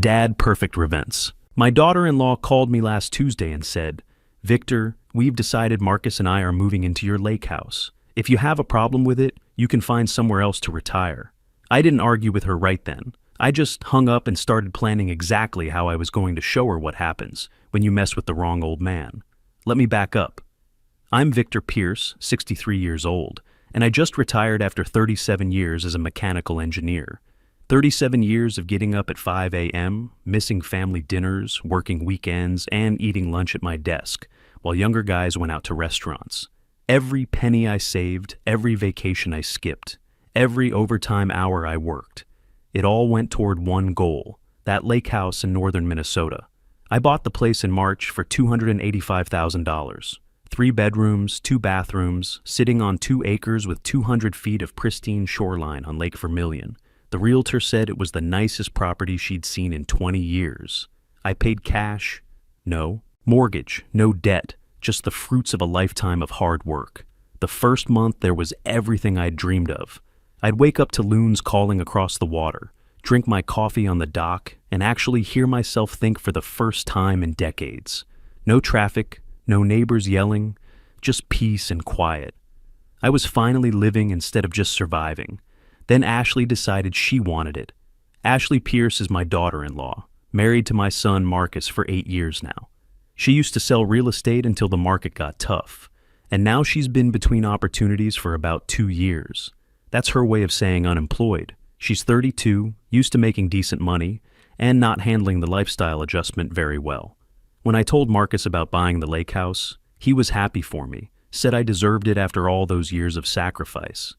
Dadperfectrevenge. My daughter-in-law called me last Tuesday and said, "Victor, we've decided Marcus and I are moving into your lake house. If you have a problem with it, you can find somewhere else to retire." I didn't argue with her right then. I just hung up and started planning exactly how I was going to show her what happens when you mess with the wrong old man. Let me back up. I'm Victor Pierce, 63 years old, and I just retired after 37 years as a mechanical engineer. 37 years of getting up at 5 a.m., missing family dinners, working weekends, and eating lunch at my desk, while younger guys went out to restaurants. Every penny I saved, every vacation I skipped, every overtime hour I worked, it all went toward one goal, that lake house in northern Minnesota. I bought the place in March for $285,000. 3 bedrooms, 2 bathrooms, sitting on 2 acres with 200 feet of pristine shoreline on Lake Vermilion. The realtor said it was the nicest property she'd seen in 20 years. I paid cash, no mortgage, no debt, just the fruits of a lifetime of hard work. The first month there was everything I'd dreamed of. I'd wake up to loons calling across the water, drink my coffee on the dock, and actually hear myself think for the first time in decades. No traffic, no neighbors yelling, just peace and quiet. I was finally living instead of just surviving. Then Ashley decided she wanted it. Ashley Pierce is my daughter-in-law, married to my son Marcus for 8 years now. She used to sell real estate until the market got tough, and now she's been between opportunities for about 2 years. That's her way of saying unemployed. She's 32, used to making decent money, and not handling the lifestyle adjustment very well. When I told Marcus about buying the lake house, he was happy for me, said I deserved it after all those years of sacrifice.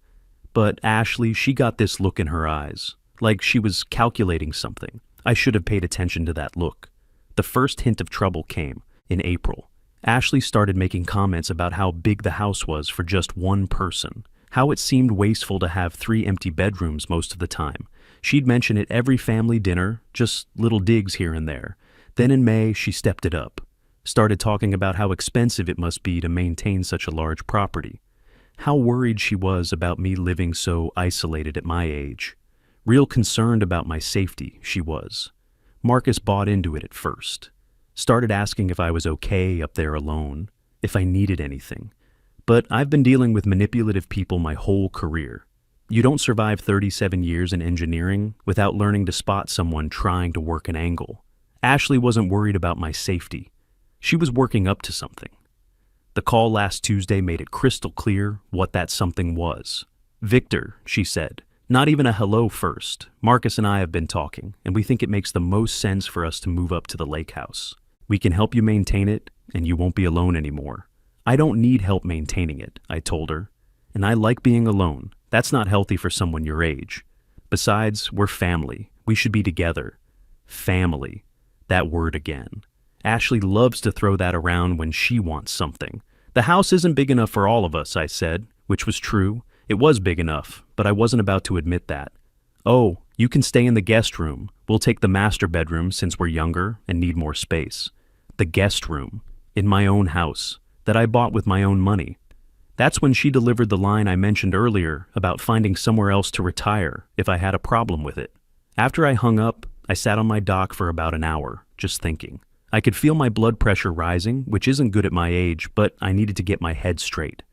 But Ashley, she got this look in her eyes, like she was calculating something. I should have paid attention to that look. The first hint of trouble came in April. Ashley started making comments about how big the house was for just one person, how it seemed wasteful to have 3 empty bedrooms most of the time. She'd mention it every family dinner, just little digs here and there. Then in May, she stepped it up, started talking about how expensive it must be to maintain such a large property. How worried she was about me living so isolated at my age. Real concerned about my safety, she was. Marcus bought into it at first. Started asking if I was okay up there alone, if I needed anything. But I've been dealing with manipulative people my whole career. You don't survive 37 years in engineering without learning to spot someone trying to work an angle. Ashley wasn't worried about my safety. She was working up to something. The call last Tuesday made it crystal clear what that something was. "Victor," she said, "not even a hello first. Marcus and I have been talking, and we think it makes the most sense for us to move up to the lake house. We can help you maintain it, and you won't be alone anymore." "I don't need help maintaining it," I told her. "And I like being alone. That's not healthy for someone your age. Besides, we're family. We should be together." Family. That word again. Ashley loves to throw that around when she wants something. "The house isn't big enough for all of us," I said, which was true. It was big enough, but I wasn't about to admit that. "Oh, you can stay in the guest room. We'll take the master bedroom since we're younger and need more space." The guest room. In my own house. That I bought with my own money. That's when she delivered the line I mentioned earlier about finding somewhere else to retire if I had a problem with it. After I hung up, I sat on my dock for about an hour, just thinking. I could feel my blood pressure rising, which isn't good at my age, but I needed to get my head straight.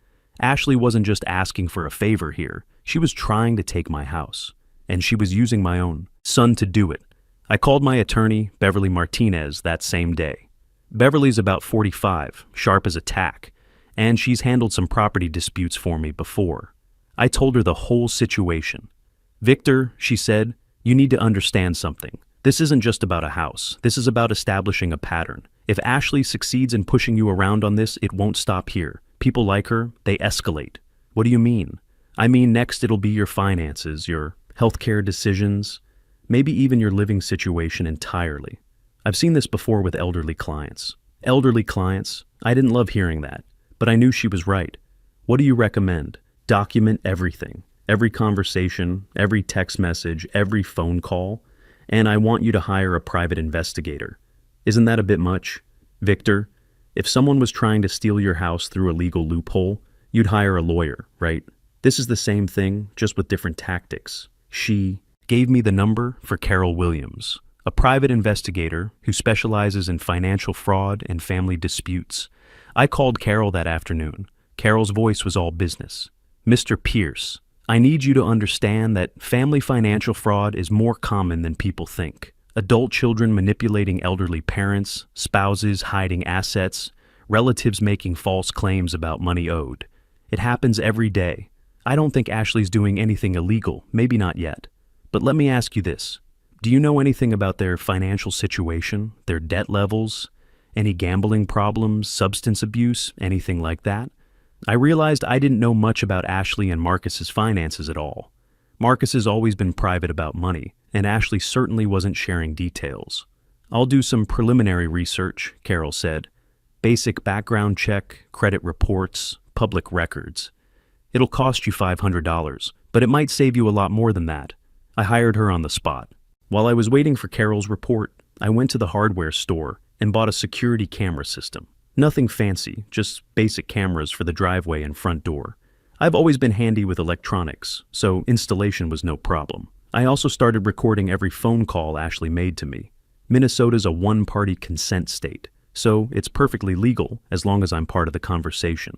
Ashley wasn't just asking for a favor here. She was trying to take my house, and she was using my own son to do it. I called my attorney, Beverly Martinez, that same day. Beverly's about 45, sharp as a tack, and she's handled some property disputes for me before. I told her the whole situation. "Victor," she said, "you need to understand something. This isn't just about a house. This is about establishing a pattern. If Ashley succeeds in pushing you around on this, it won't stop here. People like her, they escalate." "What do you mean?" "I mean, next it'll be your finances, your healthcare decisions, maybe even your living situation entirely. I've seen this before with elderly clients. Elderly clients, I didn't love hearing that, but I knew she was right. What do you recommend? Document everything, every conversation, every text message, every phone call, and I want you to hire a private investigator. Isn't that a bit much? Victor, if someone was trying to steal your house through a legal loophole, you'd hire a lawyer, right? This is the same thing, just with different tactics." She gave me the number for Carol Williams, a private investigator who specializes in financial fraud and family disputes. I called Carol that afternoon. Carol's voice was all business. Mr. Pierce, I need you to understand that family financial fraud is more common than people think. Adult children manipulating elderly parents, spouses hiding assets, relatives making false claims about money owed. It happens every day. I don't think Ashley's doing anything illegal, maybe not yet. But let me ask you this. Do you know anything about their financial situation, their debt levels, any gambling problems, substance abuse, anything like that? I realized I didn't know much about Ashley and Marcus's finances at all. Marcus has always been private about money, and Ashley certainly wasn't sharing details. I'll do some preliminary research, Carol said. Basic background check, credit reports, public records. It'll cost you $500, but it might save you a lot more than that. I hired her on the spot. While I was waiting for Carol's report, I went to the hardware store and bought a security camera system. Nothing fancy, just basic cameras for the driveway and front door. I've always been handy with electronics, so installation was no problem. I also started recording every phone call Ashley made to me. Minnesota's a one-party consent state, so it's perfectly legal as long as I'm part of the conversation.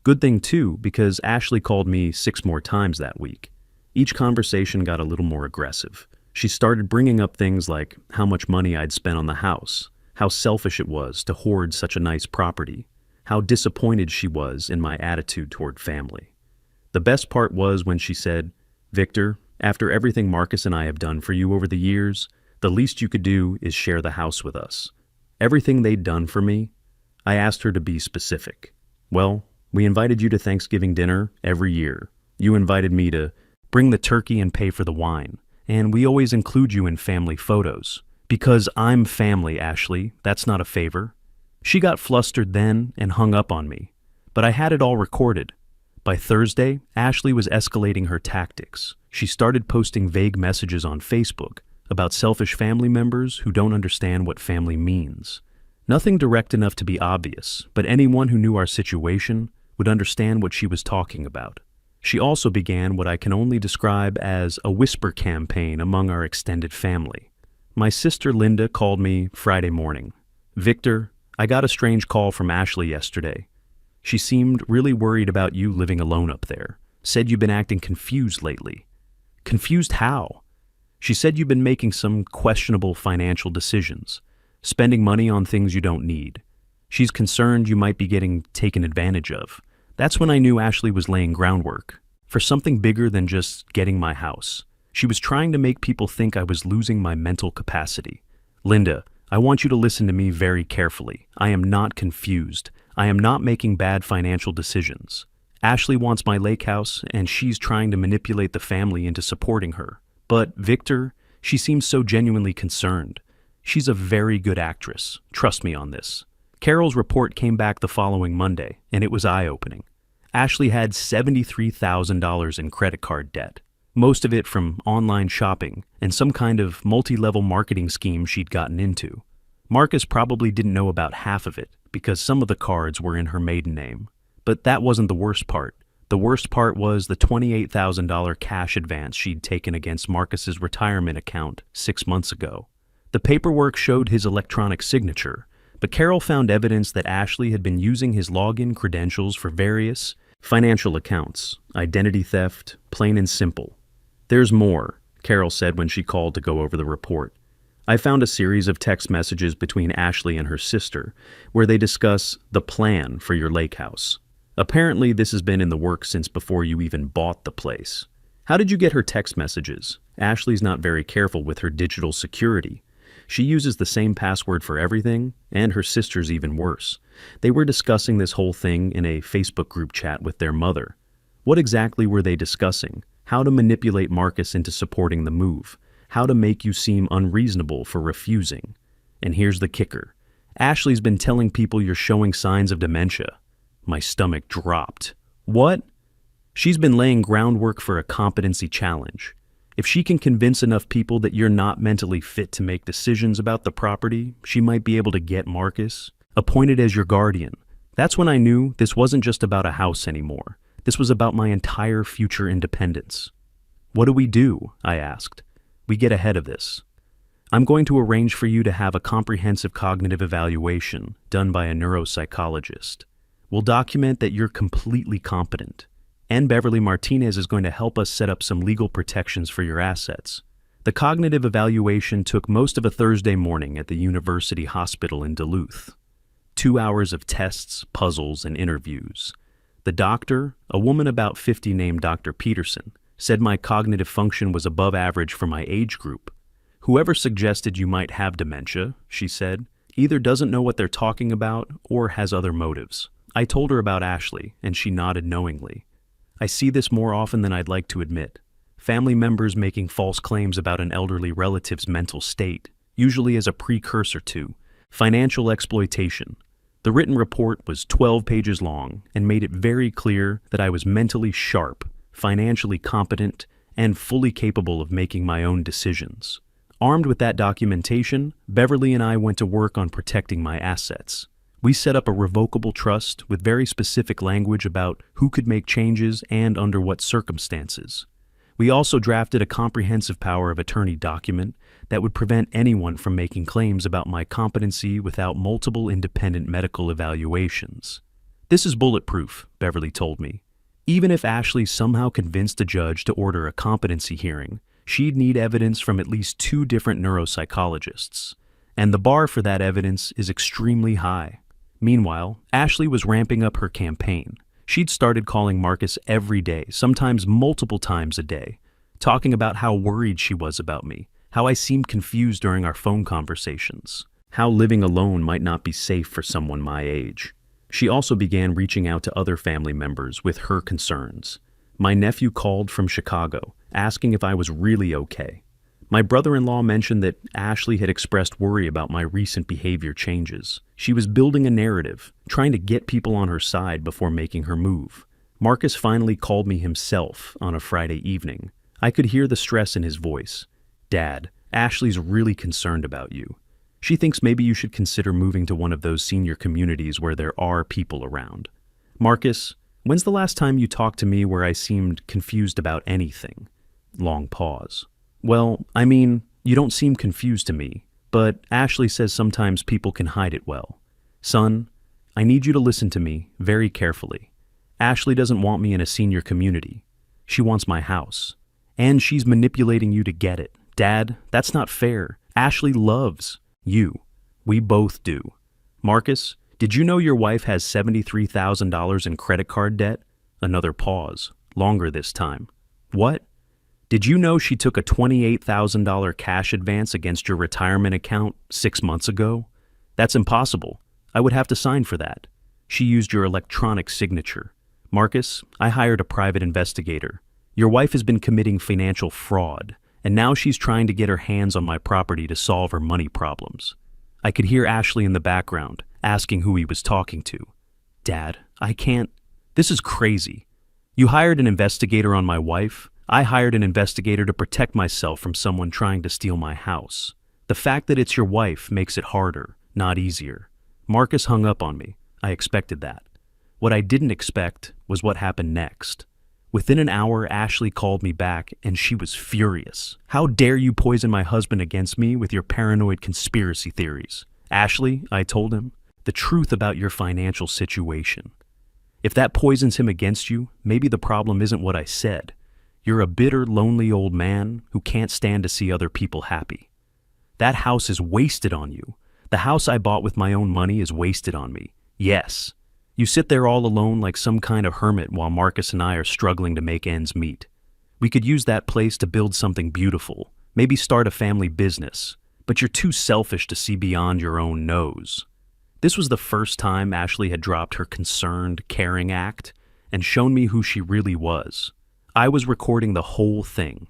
Good thing too, because Ashley called me 6 more times that week. Each conversation got a little more aggressive. She started bringing up things like how much money I'd spent on the house, how selfish it was to hoard such a nice property, how disappointed she was in my attitude toward family. The best part was when she said, "Victor, after everything Marcus and I have done for you over the years, the least you could do is share the house with us." Everything they'd done for me, I asked her to be specific. "Well, we invited you to Thanksgiving dinner every year. You invited me to bring the turkey and pay for the wine. And we always include you in family photos. Because I'm family, Ashley, that's not a favor." She got flustered then and hung up on me. But I had it all recorded. By Thursday, Ashley was escalating her tactics. She started posting vague messages on Facebook about selfish family members who don't understand what family means. Nothing direct enough to be obvious, but anyone who knew our situation would understand what she was talking about. She also began what I can only describe as a whisper campaign among our extended family. My sister Linda called me Friday morning. "Victor, I got a strange call from Ashley yesterday. She seemed really worried about you living alone up there. Said you've been acting confused lately." "Confused how?" "She said you've been making some questionable financial decisions, spending money on things you don't need. She's concerned you might be getting taken advantage of." That's when I knew Ashley was laying groundwork for something bigger than just getting my house. She was trying to make people think I was losing my mental capacity. "Linda, I want you to listen to me very carefully. I am not confused. I am not making bad financial decisions. Ashley wants my lake house, and she's trying to manipulate the family into supporting her. But, Victor, she seems so genuinely concerned. She's a very good actress. Trust me on this." Carol's report came back the following Monday, and it was eye-opening. Ashley had $73,000 in credit card debt, most of it from online shopping and some kind of multi-level marketing scheme she'd gotten into. Marcus probably didn't know about half of it because some of the cards were in her maiden name. But that wasn't the worst part. The worst part was the $28,000 cash advance she'd taken against Marcus's retirement account 6 months ago. The paperwork showed his electronic signature, but Carol found evidence that Ashley had been using his login credentials for various financial accounts, identity theft, plain and simple. "There's more," Carol said when she called to go over the report. "I found a series of text messages between Ashley and her sister where they discuss the plan for your lake house. Apparently this has been in the works since before you even bought the place." "How did you get her text messages?" Ashley's not very careful with her digital security. She uses the same password for everything, and her sister's even worse. They were discussing this whole thing in a Facebook group chat with their mother. What exactly were they discussing? How to manipulate Marcus into supporting the move. How to make you seem unreasonable for refusing. And here's the kicker. Ashley's been telling people you're showing signs of dementia. My stomach dropped. What? She's been laying groundwork for a competency challenge. If she can convince enough people that you're not mentally fit to make decisions about the property, she might be able to get Marcus appointed as your guardian. That's when I knew this wasn't just about a house anymore. This was about my entire future independence. "What do we do?" I asked. "We get ahead of this." I'm going to arrange for you to have a comprehensive cognitive evaluation done by a neuropsychologist. We'll document that you're completely competent. And Beverly Martinez is going to help us set up some legal protections for your assets. The cognitive evaluation took most of a Thursday morning at the University Hospital in Duluth. 2 hours of tests, puzzles, and interviews. The doctor, a woman about 50 named Dr. Peterson, said my cognitive function was above average for my age group. Whoever suggested you might have dementia, she said, either doesn't know what they're talking about or has other motives. I told her about Ashley, and she nodded knowingly. I see this more often than I'd like to admit. Family members making false claims about an elderly relative's mental state, usually as a precursor to financial exploitation. The written report was 12 pages long and made it very clear that I was mentally sharp, financially competent, and fully capable of making my own decisions. Armed with that documentation, Beverly and I went to work on protecting my assets. We set up a revocable trust with very specific language about who could make changes and under what circumstances. We also drafted a comprehensive power of attorney document that would prevent anyone from making claims about my competency without multiple independent medical evaluations. This is bulletproof, Beverly told me. Even if Ashley somehow convinced a judge to order a competency hearing, she'd need evidence from at least 2 different neuropsychologists. And the bar for that evidence is extremely high. Meanwhile, Ashley was ramping up her campaign. She'd started calling Marcus every day, sometimes multiple times a day, talking about how worried she was about me, how I seemed confused during our phone conversations, how living alone might not be safe for someone my age. She also began reaching out to other family members with her concerns. My nephew called from Chicago, asking if I was really okay. My brother-in-law mentioned that Ashley had expressed worry about my recent behavior changes. She was building a narrative, trying to get people on her side before making her move. Marcus finally called me himself on a Friday evening. I could hear the stress in his voice. "Dad, Ashley's really concerned about you. She thinks maybe you should consider moving to one of those senior communities where there are people around." "Marcus, when's the last time you talked to me where I seemed confused about anything?" Long pause. "Well, I mean, you don't seem confused to me, but Ashley says sometimes people can hide it well. Son, I need you to listen to me very carefully. Ashley doesn't want me in a senior community. She wants my house. And she's manipulating you to get it. Dad, that's not fair. Ashley loves you. We both do. Marcus, did you know your wife has $73,000 in credit card debt?" Another pause, longer this time. "What? Did you know she took a $28,000 cash advance against your retirement account 6 months ago? That's impossible. I would have to sign for that. She used your electronic signature. Marcus, I hired a private investigator. Your wife has been committing financial fraud, and now she's trying to get her hands on my property to solve her money problems." I could hear Ashley in the background, asking who he was talking to. "Dad, I can't. This is crazy. You hired an investigator on my wife? I hired an investigator to protect myself from someone trying to steal my house. The fact that it's your wife makes it harder, not easier." Marcus hung up on me. I expected that. What I didn't expect was what happened next. Within an hour, Ashley called me back, and she was furious. "How dare you poison my husband against me with your paranoid conspiracy theories?" "Ashley," I told him, "the truth about your financial situation. If that poisons him against you, maybe the problem isn't what I said. You're a bitter, lonely old man who can't stand to see other people happy. That house is wasted on you. The house I bought with my own money is wasted on me. Yes. You sit there all alone like some kind of hermit while Marcus and I are struggling to make ends meet. We could use that place to build something beautiful, maybe start a family business, but you're too selfish to see beyond your own nose." This was the first time Ashley had dropped her concerned, caring act and shown me who she really was. I was recording the whole thing.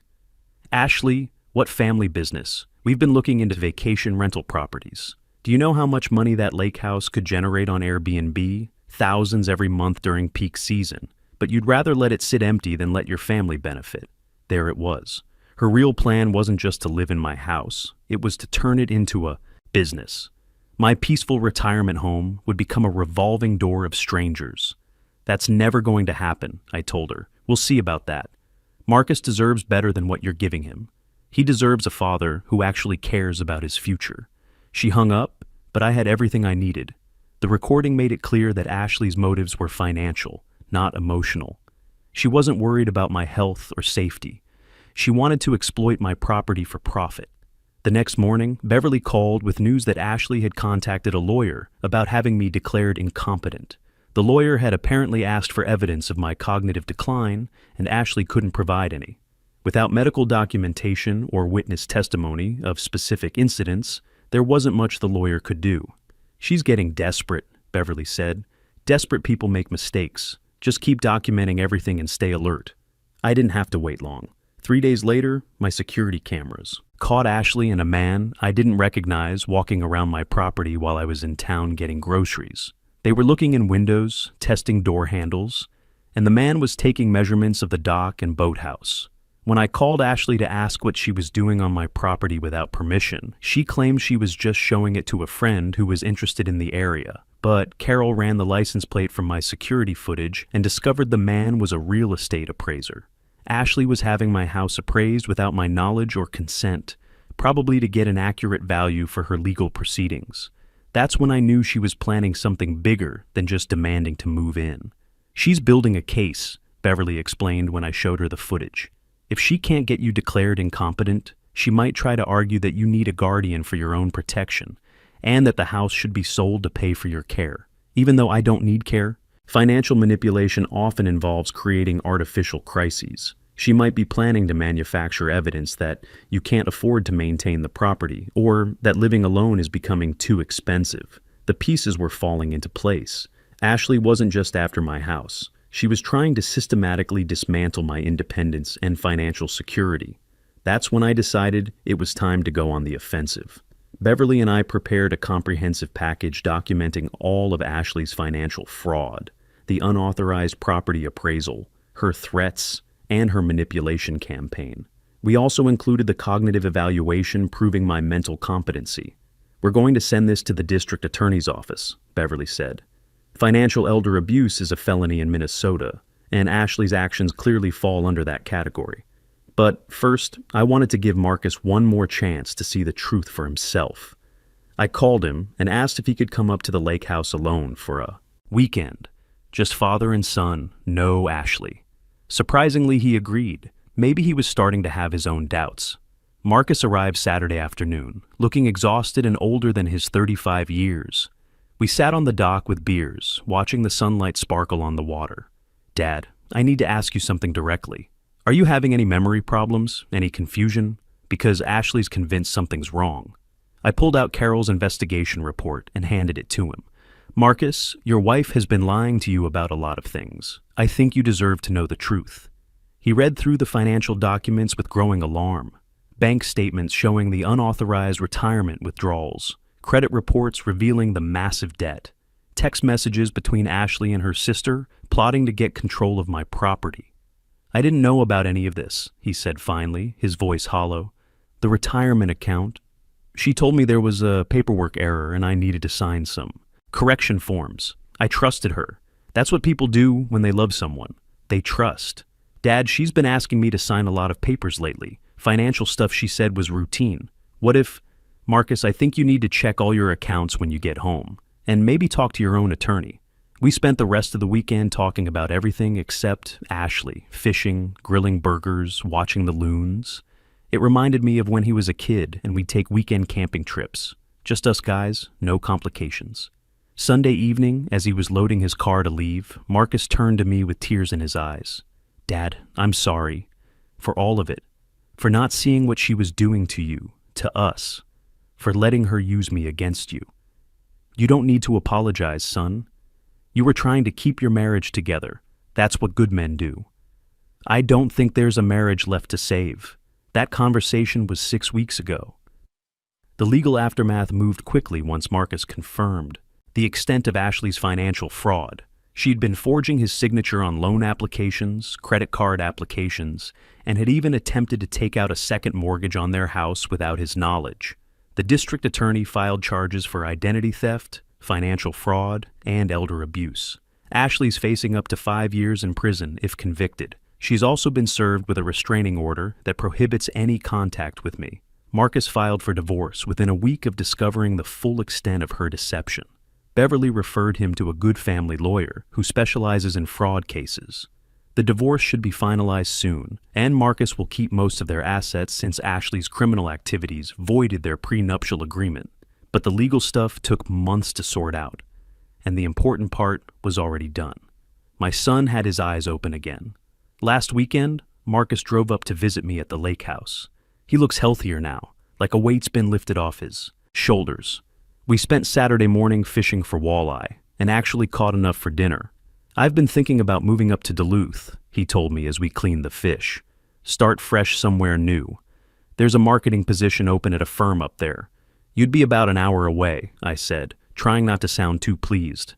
"Ashley, what family business? We've been looking into vacation rental properties. Do you know how much money that lake house could generate on Airbnb? Thousands every month during peak season. But you'd rather let it sit empty than let your family benefit." There it was. Her real plan wasn't just to live in my house. It was to turn it into a business. My peaceful retirement home would become a revolving door of strangers. "That's never going to happen," I told her. "We'll see about that. Marcus deserves better than what you're giving him. He deserves a father who actually cares about his future. She hung up, but I had everything I needed. The recording made it clear that Ashley's motives were financial, not emotional. She wasn't worried about my health or safety. She wanted to exploit my property for profit. The next morning, Beverly called with news that Ashley had contacted a lawyer about having me declared incompetent. The lawyer had apparently asked for evidence of my cognitive decline, and Ashley couldn't provide any. Without medical documentation or witness testimony of specific incidents, there wasn't much the lawyer could do. "She's getting desperate," Beverly said. "Desperate people make mistakes. Just keep documenting everything and stay alert." I didn't have to wait long. 3 days later, my security cameras caught Ashley and a man I didn't recognize walking around my property while I was in town getting groceries. They were looking in windows, testing door handles, and the man was taking measurements of the dock and boathouse. When I called Ashley to ask what she was doing on my property without permission, she claimed she was just showing it to a friend who was interested in the area. But Carol ran the license plate from my security footage and discovered the man was a real estate appraiser. Ashley was having my house appraised without my knowledge or consent, probably to get an accurate value for her legal proceedings. That's when I knew she was planning something bigger than just demanding to move in. "She's building a case," Beverly explained when I showed her the footage. "If she can't get you declared incompetent, she might try to argue that you need a guardian for your own protection, and that the house should be sold to pay for your care. Even though I don't need care, financial manipulation often involves creating artificial crises. She might be planning to manufacture evidence that you can't afford to maintain the property, or that living alone is becoming too expensive." The pieces were falling into place. Ashley wasn't just after my house. She was trying to systematically dismantle my independence and financial security. That's when I decided it was time to go on the offensive. Beverly and I prepared a comprehensive package documenting all of Ashley's financial fraud, the unauthorized property appraisal, her threats, and her manipulation campaign. We also included the cognitive evaluation proving my mental competency. "We're going to send this to the district attorney's office," Beverly said. "Financial elder abuse is a felony in Minnesota, and Ashley's actions clearly fall under that category. But first, I wanted to give Marcus one more chance to see the truth for himself." I called him and asked if he could come up to the lake house alone for a weekend. Just father and son, no Ashley. Surprisingly, he agreed. Maybe he was starting to have his own doubts. Marcus arrived Saturday afternoon, looking exhausted and older than his 35 years. We sat on the dock with beers, watching the sunlight sparkle on the water. "Dad, I need to ask you something directly. Are you having any memory problems, any confusion? Because Ashley's convinced something's wrong." I pulled out Carol's investigation report and handed it to him. "Marcus, your wife has been lying to you about a lot of things. I think you deserve to know the truth." He read through the financial documents with growing alarm. Bank statements showing the unauthorized retirement withdrawals, credit reports revealing the massive debt, text messages between Ashley and her sister plotting to get control of my property. "I didn't know about any of this," he said finally, his voice hollow. "The retirement account. She told me there was a paperwork error and I needed to sign some correction forms. I trusted her. That's what people do when they love someone. They trust. Dad, she's been asking me to sign a lot of papers lately. Financial stuff she said was routine. What if... Marcus, I think you need to check all your accounts when you get home, and maybe talk to your own attorney." We spent the rest of the weekend talking about everything except Ashley, fishing, grilling burgers, watching the loons. It reminded me of when he was a kid and we'd take weekend camping trips. Just us guys, no complications. Sunday evening, as he was loading his car to leave, Marcus turned to me with tears in his eyes. "Dad, I'm sorry. For all of it. For not seeing what she was doing to you, to us. For letting her use me against you. You don't need to apologize, son. You were trying to keep your marriage together. That's what good men do. I don't think there's a marriage left to save. That conversation was 6 weeks ago." The legal aftermath moved quickly once Marcus confirmed the extent of Ashley's financial fraud. She'd been forging his signature on loan applications, credit card applications, and had even attempted to take out a second mortgage on their house without his knowledge. The district attorney filed charges for identity theft, financial fraud, and elder abuse. Ashley's facing up to 5 years in prison if convicted. She's also been served with a restraining order that prohibits any contact with me. Marcus filed for divorce within a week of discovering the full extent of her deception. Beverly referred him to a good family lawyer who specializes in fraud cases. The divorce should be finalized soon, and Marcus will keep most of their assets since Ashley's criminal activities voided their prenuptial agreement. But the legal stuff took months to sort out, and the important part was already done. My son had his eyes open again. Last weekend, Marcus drove up to visit me at the lake house. He looks healthier now, like a weight's been lifted off his shoulders. We spent Saturday morning fishing for walleye, and actually caught enough for dinner. I've been thinking about moving up to Duluth, he told me as we cleaned the fish. Start fresh somewhere new. There's a marketing position open at a firm up there. You'd be about an hour away, I said, trying not to sound too pleased.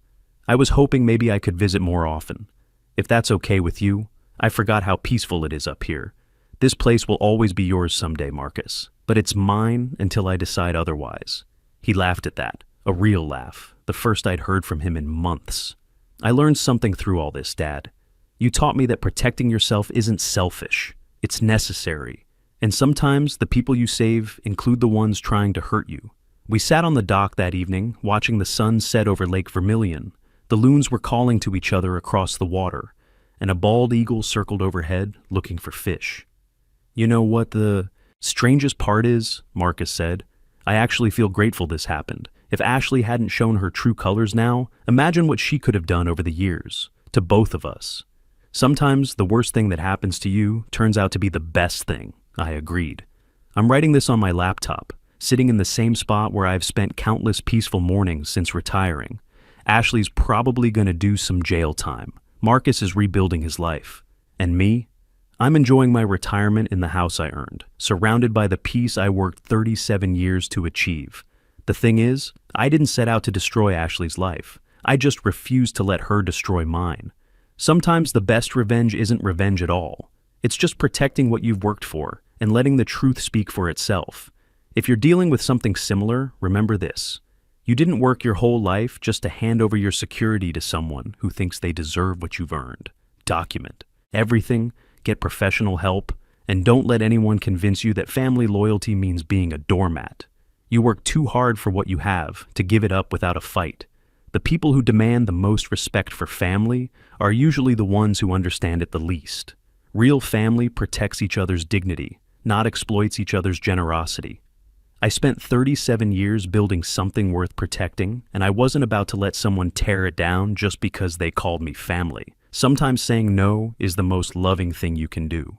I was hoping maybe I could visit more often. If that's okay with you, I forgot how peaceful it is up here. This place will always be yours someday, Marcus, but it's mine until I decide otherwise. He laughed at that, a real laugh, the first I'd heard from him in months. I learned something through all this, Dad. You taught me that protecting yourself isn't selfish, it's necessary. And sometimes the people you save include the ones trying to hurt you. We sat on the dock that evening, watching the sun set over Lake Vermilion. The loons were calling to each other across the water, and a bald eagle circled overhead, looking for fish. You know what the strangest part is, Marcus said. I actually feel grateful this happened. If Ashley hadn't shown her true colors now, imagine what she could have done over the years, to both of us. Sometimes the worst thing that happens to you turns out to be the best thing, I agreed. I'm writing this on my laptop, sitting in the same spot where I've spent countless peaceful mornings since retiring. Ashley's probably gonna do some jail time. Marcus is rebuilding his life. And me? I'm enjoying my retirement in the house I earned, surrounded by the peace I worked 37 years to achieve. The thing is, I didn't set out to destroy Ashley's life. I just refused to let her destroy mine. Sometimes the best revenge isn't revenge at all. It's just protecting what you've worked for and letting the truth speak for itself. If you're dealing with something similar, remember this. You didn't work your whole life just to hand over your security to someone who thinks they deserve what you've earned. Document everything, get professional help, and don't let anyone convince you that family loyalty means being a doormat. You work too hard for what you have to give it up without a fight. The people who demand the most respect for family are usually the ones who understand it the least. Real family protects each other's dignity, not exploits each other's generosity. I spent 37 years building something worth protecting, and I wasn't about to let someone tear it down just because they called me family. Sometimes saying no is the most loving thing you can do.